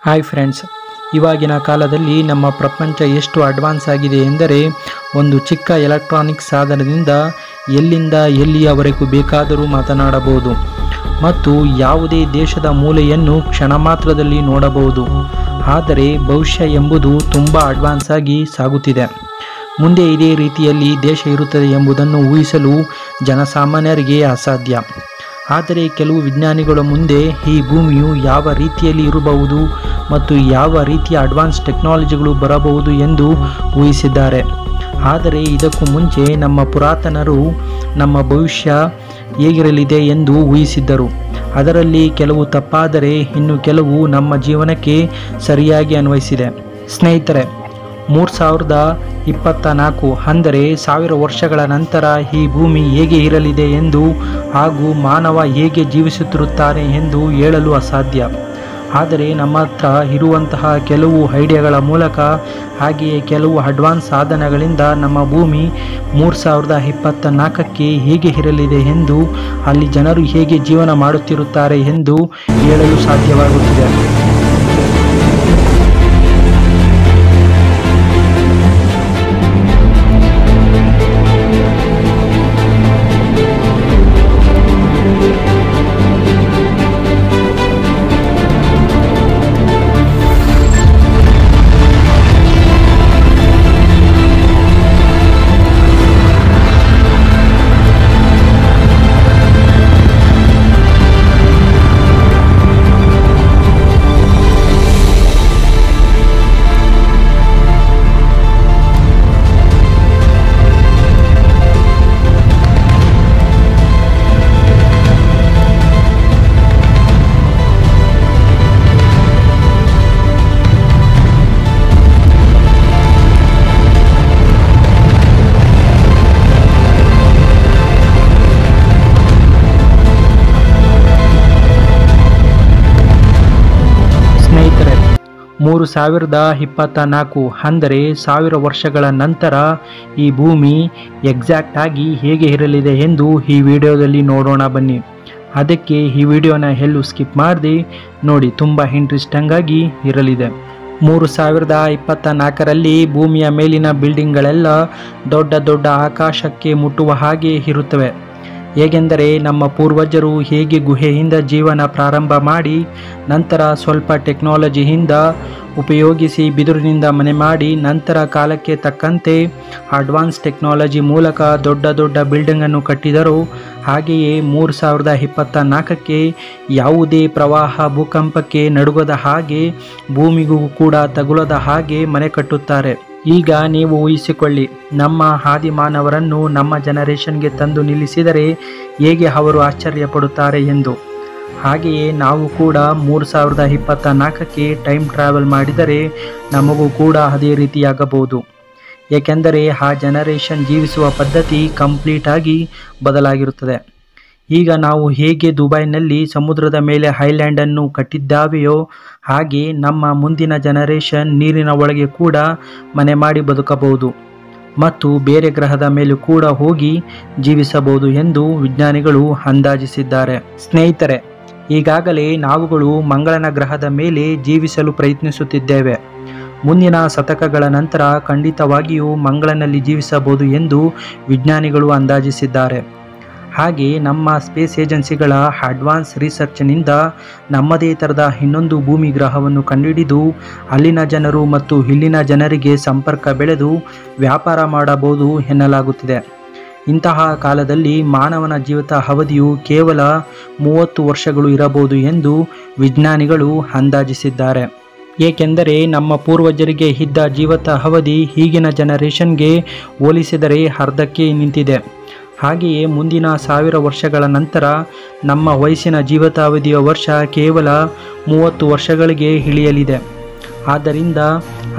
Hi friends, ಇವಾಗಿನ ಕಾಲದಲ್ಲಿ ನಮ್ಮ ಪ್ರಪಂಚ ಎಷ್ಟು ಅಡ್ವಾನ್ಸ್ ಆಗಿದೆ ಎಂದರೆ ಒಂದು ಚಿಕ್ಕ ಎಲೆಕ್ಟ್ರಾನಿಕ್ ಸಾಧನದಿಂದ ಎಲ್ಲಿಂದ ಎಲ್ಲಿಯವರೆಗೂ ಬೇಕಾದರೂ ಮಾತನಾಡಬಹುದು ಮತ್ತು ಯಾವುದೇ ದೇಶದ ಮೂಲೆಯನ್ನು ಕ್ಷಣ ಮಾತ್ರದಲ್ಲಿ ನೋಡಬಹುದು. ಆದರೆ ಭವಿಷ್ಯ ಎಂಬುದು ತುಂಬ ಅಡ್ವಾನ್ಸ್ ಆಗಿ ಸಾಗುತ್ತಿದೆ. ಮುಂದೆ ಇದೇ ರೀತಿಯಲ್ಲಿ ದೇಶ ಇರುತ್ತದೆ ಎಂಬುದನ್ನು ಊಹಿಸಲು ಜನಸಾಮಾನ್ಯರಿಗೆ ಅಸಾಧ್ಯ. ಆದರೆ ಕೆಲವು ವಿಜ್ಞಾನಿಗಳ ಮುಂದೆ ಈ ಭೂಮಿಯು ಯಾವ ರೀತಿಯಲ್ಲಿ ಇರಬಹುದು ಮತ್ತು ಯಾವ ರೀತಿಯ ಅಡ್ವಾನ್ಸ್ ಟೆಕ್ನಾಲಜಿಗಳು ಬರಬಹುದು ಎಂದು ಊಹಿಸಿದ್ದಾರೆ. ಆದರೆ ಇದಕ್ಕೂ ಮುಂಚೆ ನಮ್ಮ ಪುರಾತನರು ನಮ್ಮ ಭವಿಷ್ಯ ಹೇಗಿರಲಿದೆ ಎಂದು ಊಹಿಸಿದ್ದರು. ಅದರಲ್ಲಿ ಕೆಲವು ತಪ್ಪಾದರೆ ಇನ್ನು ಕೆಲವು ನಮ್ಮ ಜೀವನಕ್ಕೆ ಸರಿಯಾಗಿ ಅನ್ವಯಿಸಿದೆ. ಸ್ನೇಹಿತರೆ, 3024 ಅಂದರೆ 1000 ವರ್ಷಗಳ ನಂತರ ಈ ಭೂಮಿ ಹೇಗೆ ಇರಲಿದೆ ಎಂದು ಹಾಗೂ ಮಾನವ ಹೇಗೆ ಜೀವಿಸುತ್ತಿರುತ್ತಾನೆ ಎಂದು ಹೇಳಲು ಅಸಾಧ್ಯ. ಆದರೆ ನಮ್ಮ ಹತ್ರ ಇರುವಂತಹ ಕೆಲವು ಐಡಿಯಾಗಳ ಮೂಲಕ ಹಾಗೆಯೇ ಕೆಲವು ಅಡ್ವಾನ್ಸ್ ಸಾಧನಗಳಿಂದ ನಮ್ಮ ಭೂಮಿ 3024ಕ್ಕೆ ಹೇಗೆ ಇರಲಿದೆ ಎಂದು ಅಲ್ಲಿ ಜನರು ಹೇಗೆ ಜೀವನ ಮಾಡುತ್ತಿರುತ್ತಾರೆ ಎಂದು ಹೇಳಲು ಸಾಧ್ಯವಾಗುತ್ತಿದೆ. ಸ್ನೇಹಿತರೆ, 3024 ಅಂದರೆ 1000 ವರ್ಷಗಳ ನಂತರ ಈ ಭೂಮಿ ಎಕ್ಸಾಕ್ಟ್ ಆಗಿ ಹೇಗೆ ಇರಲಿದೆ ಎಂದು ಈ ವಿಡಿಯೋದಲ್ಲಿ ನೋಡೋಣ ಬನ್ನಿ. ಅದಕ್ಕೆ ಈ ವಿಡಿಯೋನ ಎಲ್ಲೂ ಸ್ಕಿಪ್ ಮಾಡದೆ ನೋಡಿ, ತುಂಬ ಇಂಟ್ರೆಸ್ಟಿಂಗ್ ಆಗಿ ಇರಲಿದೆ. 3024ರಲ್ಲಿ ಭೂಮಿಯ ಮೇಲಿನ ಬಿಲ್ಡಿಂಗ್ಗಳೆಲ್ಲ ದೊಡ್ಡ ದೊಡ್ಡ ಆಕಾಶಕ್ಕೆ ಮುಟ್ಟುವ ಹಾಗೆ ಇರುತ್ತವೆ. ಹೇಗೆಂದರೆ ನಮ್ಮ ಪೂರ್ವಜರು ಹೇಗೆ ಗುಹೆಯಿಂದ ಜೀವನ ಪ್ರಾರಂಭ ಮಾಡಿ ನಂತರ ಸ್ವಲ್ಪ ಟೆಕ್ನಾಲಜಿಯಿಂದ ಉಪಯೋಗಿಸಿ ಬಿದಿರಿನಿಂದ ಮನೆ ಮಾಡಿ ನಂತರ ಕಾಲಕ್ಕೆ ತಕ್ಕಂತೆ ಅಡ್ವಾನ್ಸ್ ಟೆಕ್ನಾಲಜಿ ಮೂಲಕ ದೊಡ್ಡ ದೊಡ್ಡ ಬಿಲ್ಡಿಂಗನ್ನು ಕಟ್ಟಿದರು. ಹಾಗೆಯೇ 3024ಕ್ಕೆ ಯಾವುದೇ ಪ್ರವಾಹ ಭೂಕಂಪಕ್ಕೆ ನಡುಗದ ಹಾಗೆ ಭೂಮಿಗೂ ಕೂಡ ತಗುಲದ ಹಾಗೆ ಮನೆ ಕಟ್ಟುತ್ತಾರೆ. ಈಗ ನೀವು ಊಹಿಸಿಕೊಳ್ಳಿ, ನಮ್ಮ ಆದಿಮಾನವರನ್ನು ನಮ್ಮ ಜನರೇಷನ್ಗೆ ತಂದು ನಿಲ್ಲಿಸಿದರೆ ಹೇಗೆ ಅವರು ಆಶ್ಚರ್ಯ ಪಡುತ್ತಾರೆ ಎಂದು. ಹಾಗೆಯೇ ನಾವು ಕೂಡ 3024ಕ್ಕೆ ಟೈಮ್ ಟ್ರಾವೆಲ್ ಮಾಡಿದರೆ ನಮಗೂ ಕೂಡ ಅದೇ ರೀತಿಯಾಗಬಹುದು. ಏಕೆಂದರೆ ಆ ಜನರೇಷನ್ ಜೀವಿಸುವ ಪದ್ಧತಿ ಕಂಪ್ಲೀಟ್ ಆಗಿ ಬದಲಾಗಿರುತ್ತದೆ. ಈಗ ನಾವು ಹೇಗೆ ದುಬೈನಲ್ಲಿ ಸಮುದ್ರದ ಮೇಲೆ ಐಲ್ಯಾಂಡನ್ನು ಕಟ್ಟಿದ್ದಾವೆಯೋ ಹಾಗೆ ನಮ್ಮ ಮುಂದಿನ ಜನರೇಷನ್ ನೀರಿನ ಒಳಗೆ ಕೂಡ ಮನೆ ಮಾಡಿ ಬದುಕಬಹುದು ಮತ್ತು ಬೇರೆ ಗ್ರಹದ ಮೇಲೂ ಕೂಡ ಹೋಗಿ ಜೀವಿಸಬಹುದು ಎಂದು ವಿಜ್ಞಾನಿಗಳು ಅಂದಾಜಿಸಿದ್ದಾರೆ. ಸ್ನೇಹಿತರೆ, ಈಗಾಗಲೇ ನಾವುಗಳು ಮಂಗಳನ ಗ್ರಹದ ಮೇಲೆ ಜೀವಿಸಲು ಪ್ರಯತ್ನಿಸುತ್ತಿದ್ದೇವೆ. ಮುಂದಿನ ಶತಕಗಳ ನಂತರ ಖಂಡಿತವಾಗಿಯೂ ಮಂಗಳನಲ್ಲಿ ಜೀವಿಸಬಹುದು ಎಂದು ವಿಜ್ಞಾನಿಗಳು ಅಂದಾಜಿಸಿದ್ದಾರೆ. ಹಾಗೆ ನಮ್ಮ ಸ್ಪೇಸ್ ಏಜೆನ್ಸಿಗಳ ಅಡ್ವಾನ್ಸ್ ರಿಸರ್ಚ್ನಿಂದ ನಮ್ಮದೇ ಥರದ ಇನ್ನೊಂದು ಭೂಮಿ ಗ್ರಹವನ್ನು ಕಂಡುಹಿಡಿದು ಅಲ್ಲಿನ ಜನರು ಮತ್ತು ಇಲ್ಲಿನ ಜನರಿಗೆ ಸಂಪರ್ಕ ಬೆಳೆದು ವ್ಯಾಪಾರ ಮಾಡಬಹುದು ಎನ್ನಲಾಗುತ್ತಿದೆ. ಇಂತಹ ಕಾಲದಲ್ಲಿ ಮಾನವನ ಜೀವಿತ ಅವಧಿಯು ಕೇವಲ 30 ವರ್ಷಗಳು ಇರಬಹುದು ಎಂದು ವಿಜ್ಞಾನಿಗಳು ಅಂದಾಜಿಸಿದ್ದಾರೆ. ಏಕೆಂದರೆ ನಮ್ಮ ಪೂರ್ವಜರಿಗೆ ಇದ್ದ ಜೀವಿತ ಅವಧಿ ಈಗಿನ ಜನರೇಷನ್ಗೆ ಹೋಲಿಸಿದರೆ ಅರ್ಧಕ್ಕೆ ನಿಂತಿದೆ. ಹಾಗೆಯೇ ಮುಂದಿನ 1000 ವರ್ಷಗಳ ನಂತರ ನಮ್ಮ ವಯಸ್ಸಿನ ಜೀವಿತಾವಧಿಯ ವರ್ಷ ಕೇವಲ 30 ವರ್ಷಗಳಿಗೆ ಇಳಿಯಲಿದೆ. ಆದ್ದರಿಂದ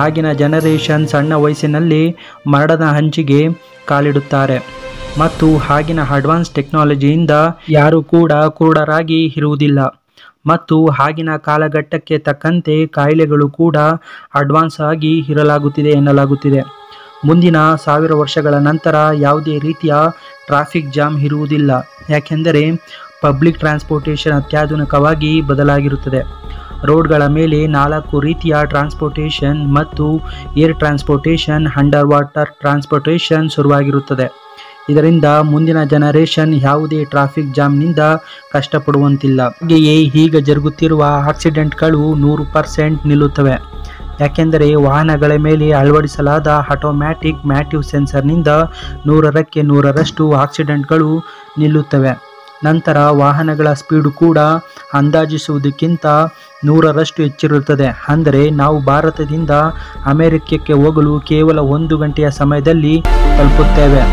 ಆಗಿನ ಜನರೇಷನ್ ಸಣ್ಣ ವಯಸ್ಸಿನಲ್ಲಿ ಮರಣದ ಅಂಚಿಗೆ ಕಾಲಿಡುತ್ತಾರೆ ಮತ್ತು ಆಗಿನ ಅಡ್ವಾನ್ಸ್ ಟೆಕ್ನಾಲಜಿಯಿಂದ ಯಾರೂ ಕೂಡ ಕುರುಡರಾಗಿ ಇರುವುದಿಲ್ಲ ಮತ್ತು ಆಗಿನ ಕಾಲಘಟ್ಟಕ್ಕೆ ತಕ್ಕಂತೆ ಕಾಯಿಲೆಗಳು ಕೂಡ ಅಡ್ವಾನ್ಸ್ ಆಗಿ ಇರಲಾಗುತ್ತಿದೆ ಎನ್ನಲಾಗುತ್ತಿದೆ. ಮುಂದಿನ 1000 ವರ್ಷಗಳ ನಂತರ ಯಾವುದೇ ರೀತಿಯ ಟ್ರಾಫಿಕ್ ಜಾಮ್ ಇರುವುದಿಲ್ಲ. ಯಾಕೆಂದರೆ ಪಬ್ಲಿಕ್ ಟ್ರಾನ್ಸ್ಪೋರ್ಟೇಷನ್ ಅತ್ಯಾಧುನಿಕವಾಗಿ ಬದಲಾಗಿರುತ್ತದೆ. ರೋಡ್ಗಳ ಮೇಲೆ 4 ರೀತಿಯ ಟ್ರಾನ್ಸ್ಪೋರ್ಟೇಷನ್ ಮತ್ತು air transportation, under water transportation ಶುರುವಾಗಿರುತ್ತದೆ. ಇದರಿಂದ ಮುಂದಿನ ಜನರೇಷನ್ ಯಾವುದೇ ಟ್ರಾಫಿಕ್ ಜಾಮ್ನಿಂದ ಕಷ್ಟಪಡುವಂತಿಲ್ಲ. ಹಾಗೆಯೇ ಈಗ ಜರುಗುತ್ತಿರುವ ಆಕ್ಸಿಡೆಂಟ್ಗಳು 100% ನಿಲ್ಲುತ್ತವೆ. ಯಾಕೆಂದರೆ ವಾಹನಗಳ ಮೇಲೆ ಅಳವಡಿಸಲಾದ ಆಟೋಮ್ಯಾಟಿಕ್ ಮ್ಯಾಟಿವ್ ಸೆನ್ಸರ್ನಿಂದ 100ಕ್ಕೆ 100ರಷ್ಟು ಆಕ್ಸಿಡೆಂಟ್ಗಳು ನಿಲ್ಲುತ್ತವೆ. ನಂತರ ವಾಹನಗಳ ಸ್ಪೀಡು ಕೂಡ ಅಂದಾಜಿಸುವುದಕ್ಕಿಂತ 100ರಷ್ಟು ಹೆಚ್ಚಿರುತ್ತದೆ. ಅಂದರೆ ನಾವು ಭಾರತದಿಂದ ಅಮೆರಿಕಕ್ಕೆ ಹೋಗಲು ಕೇವಲ 1 ಗಂಟೆಯ ಸಮಯದಲ್ಲಿ ತಲುಪುತ್ತೇವೆ.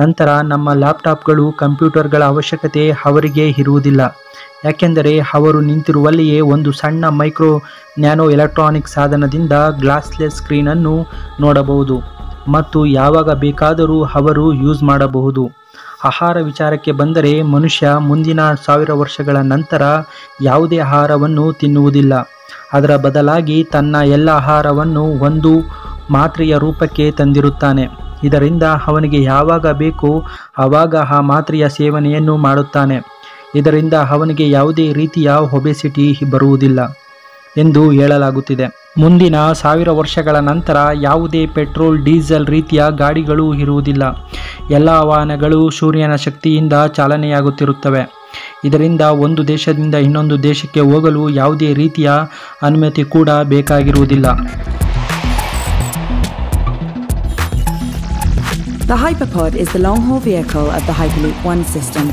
ನಂತರ ನಮ್ಮ ಲ್ಯಾಪ್ಟಾಪ್ಗಳು, ಕಂಪ್ಯೂಟರ್ಗಳ ಅವಶ್ಯಕತೆ ಅವರಿಗೆ ಇರುವುದಿಲ್ಲ. ಯಾಕೆಂದರೆ ಅವರು ನಿಂತಿರುವಲ್ಲಿಯೇ ಒಂದು ಸಣ್ಣ ಮೈಕ್ರೋ ನ್ಯಾನೋ ಎಲೆಕ್ಟ್ರಾನಿಕ್ ಸಾಧನದಿಂದ ಗ್ಲಾಸ್ಲೆಸ್ ಸ್ಕ್ರೀನನ್ನು ನೋಡಬಹುದು ಮತ್ತು ಯಾವಾಗ ಬೇಕಾದರೂ ಅವರು ಯೂಸ್ ಮಾಡಬಹುದು. ಆಹಾರ ವಿಚಾರಕ್ಕೆ ಬಂದರೆ ಮನುಷ್ಯ ಮುಂದಿನ 1000 ವರ್ಷಗಳ ನಂತರ ಯಾವುದೇ ಆಹಾರವನ್ನು ತಿನ್ನುವುದಿಲ್ಲ. ಅದರ ಬದಲಾಗಿ ತನ್ನ ಎಲ್ಲ ಆಹಾರವನ್ನು ಒಂದು ಮಾತ್ರೆಯ ರೂಪಕ್ಕೆ ತಂದಿರುತ್ತಾನೆ. ಇದರಿಂದ ಅವನಿಗೆ ಯಾವಾಗ ಬೇಕೋ ಆವಾಗ ಆ ಮಾತ್ರೆಯ ಸೇವನೆಯನ್ನು ಮಾಡುತ್ತಾನೆ. ಇದರಿಂದ ಅವನಿಗೆ ಯಾವುದೇ ರೀತಿಯ ಒಬೆಸಿಟಿ ಬರುವುದಿಲ್ಲ ಎಂದು ಹೇಳಲಾಗುತ್ತಿದೆ. ಮುಂದಿನ 1000 ವರ್ಷಗಳ ನಂತರ ಯಾವುದೇ ಪೆಟ್ರೋಲ್, ಡೀಸೆಲ್ ರೀತಿಯ ಗಾಡಿಗಳು ಇರುವುದಿಲ್ಲ. ಎಲ್ಲ ವಾಹನಗಳು ಸೂರ್ಯನ ಶಕ್ತಿಯಿಂದ ಚಾಲನೆಯಾಗುತ್ತಿರುತ್ತವೆ. ಇದರಿಂದ ಒಂದು ದೇಶದಿಂದ ಇನ್ನೊಂದು ದೇಶಕ್ಕೆ ಹೋಗಲು ಯಾವುದೇ ರೀತಿಯ ಅನುಮತಿ ಕೂಡ ಬೇಕಾಗಿರುವುದಿಲ್ಲ. The Hyperpod is the long-haul vehicle of the Hyperloop One system.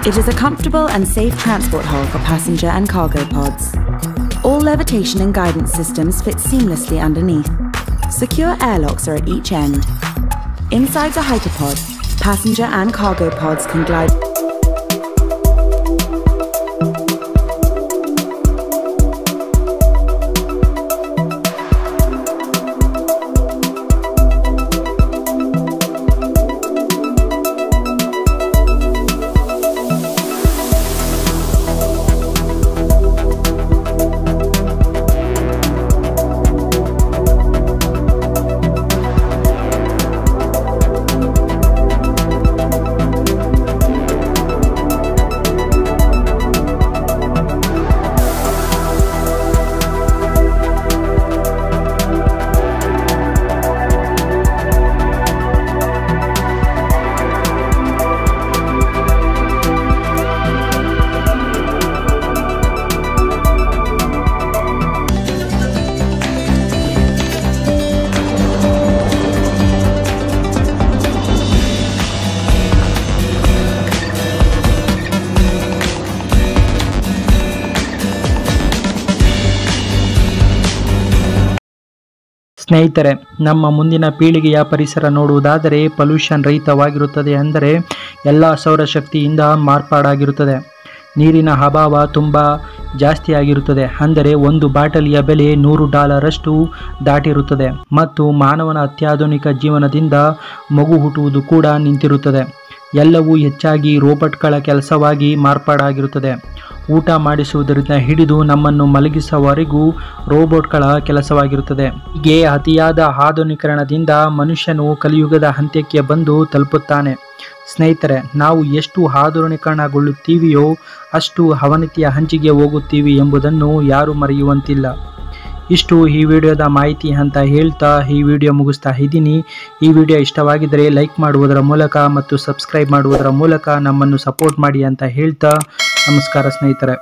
It is a comfortable and safe transport hull for passenger and cargo pods. All levitation and guidance systems fit seamlessly underneath. Secure airlocks are at each end. Inside the Hyperpod, passenger and cargo pods can glide ಸ್ನೇಹಿತರೆ, ನಮ್ಮ ಮುಂದಿನ ಪೀಳಿಗೆಯ ಪರಿಸರ ನೋಡುವುದಾದರೆ pollution ರಹಿತವಾಗಿರುತ್ತದೆ. ಅಂದರೆ ಎಲ್ಲ ಸೌರಶಕ್ತಿಯಿಂದ ಮಾರ್ಪಾಡಾಗಿರುತ್ತದೆ. ನೀರಿನ ಅಭಾವ ತುಂಬ ಜಾಸ್ತಿಯಾಗಿರುತ್ತದೆ. ಅಂದರೆ ಒಂದು ಬಾಟಲಿಯ ಬೆಲೆ $100 ದಾಟಿರುತ್ತದೆ. ಮತ್ತು ಮಾನವನ ಅತ್ಯಾಧುನಿಕ ಜೀವನದಿಂದ ಮಗು ಹುಟ್ಟುವುದು ಕೂಡ ನಿಂತಿರುತ್ತದೆ. ಎಲ್ಲವೂ ಹೆಚ್ಚಾಗಿ ರೋಬೋಟ್ಗಳ ಕೆಲಸವಾಗಿ ಮಾರ್ಪಾಡಾಗಿರುತ್ತದೆ. ಊಟ ಮಾಡಿಸುವುದರಿಂದ ಹಿಡಿದು ನಮ್ಮನ್ನು ಮಲಗಿಸುವವರೆಗೂ ರೋಬೋಟ್ಗಳ ಕೆಲಸವಾಗಿರುತ್ತದೆ. ಹೀಗೆ ಅತಿಯಾದ ಆಧುನೀಕರಣದಿಂದ ಮನುಷ್ಯನು ಕಲಿಯುಗದ ಅಂತ್ಯಕ್ಕೆ ಬಂದು ತಲುಪುತ್ತಾನೆ. ಸ್ನೇಹಿತರೆ, ನಾವು ಎಷ್ಟು ಆಧುನೀಕರಣಗೊಳ್ಳುತ್ತೀವಿಯೋ ಅಷ್ಟು ಅವನತಿಯ ಹಂಚಿಗೆ ಹೋಗುತ್ತೀವಿ ಎಂಬುದನ್ನು ಯಾರೂ ಮರೆಯುವಂತಿಲ್ಲ. ಇಷ್ಟು ಈ ವಿಡಿಯೋದ ಮಾಹಿತಿ ಅಂತ ಹೇಳ್ತಾ ಈ ವಿಡಿಯೋ ಮುಗಿಸ್ತಾ ಇದ್ದೀನಿ. ಈ ವಿಡಿಯೋ ಇಷ್ಟವಾಗಿದ್ದರೆ ಲೈಕ್ ಮಾಡುವುದರ ಮೂಲಕ ಮತ್ತು ಸಬ್ಸ್ಕ್ರೈಬ್ ಮಾಡುವುದರ ಮೂಲಕ ನಮ್ಮನ್ನು ಸಪೋರ್ಟ್ ಮಾಡಿ ಅಂತ ಹೇಳ್ತಾ ನಮಸ್ಕಾರ ಸ್ನೇಹಿತರೆ.